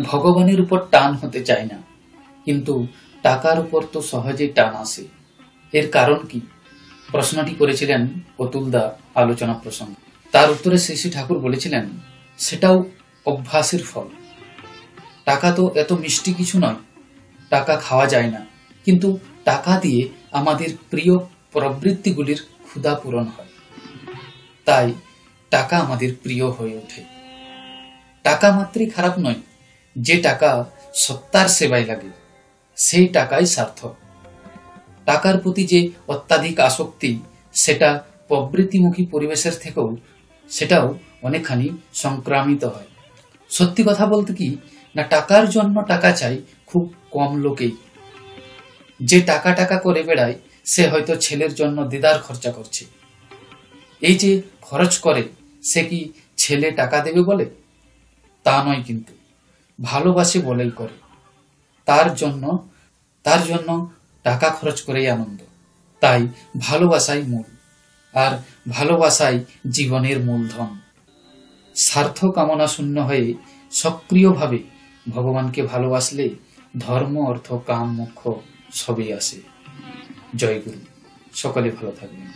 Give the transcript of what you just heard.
ভগবানের উপর টান হতে চায় না, কিন্তু টাকার উপর তো সহজেই টান আসে। এর কারণ কি? প্রশ্নটি করেছিলেন অতুলদা আলোচনা প্রসঙ্গে। তার উত্তরে শ্রী শ্রী ঠাকুর বলেছিলেন, সেটাও অভ্যাসের ফল। টাকা তো এত মিষ্টি কিছু নয়, টাকা খাওয়া যায় না, কিন্তু টাকা দিয়ে আমাদের প্রিয় প্রবৃত্তিগুলির ক্ষুধা পূরণ হয়। তাই টাকা আমাদের প্রিয় হয়ে ওঠে। টাকা মাত্রই খারাপ নয়, যে টাকা সত্তার সেবায় লাগে সেই টাকাই সার্থক। টাকার প্রতি যে অত্যাধিক আসক্তি, সেটা প্রবৃত্তিমুখী পরিবেশের থেকেও সেটাও অনেকখানি সংক্রামিত হয়। সত্যি কথা বলতে কি না, টাকার জন্য টাকা চাই খুব কম লোকেই। যে টাকা টাকা করে বেড়ায় সে হয়তো ছেলের জন্য দেদার খরচা করছে। এই যে খরচ করে, সে কি ছেলে টাকা দেবে বলে? তা নয়, কিন্তু ভালোবাসে বলেই করে। তার জন্য টাকা খরচ করেই আনন্দ। তাই ভালোবাসাই মূল, আর ভালোবাসাই জীবনের মূলধন। স্বার্থ কামনা শূন্য হয়ে সক্রিয়ভাবে ভগবানকে ভালোবাসলে ধর্ম, অর্থ, কাম, মোক্ষ সবই আসে। জয় গুরু। সকলে ভালো থাকবেন।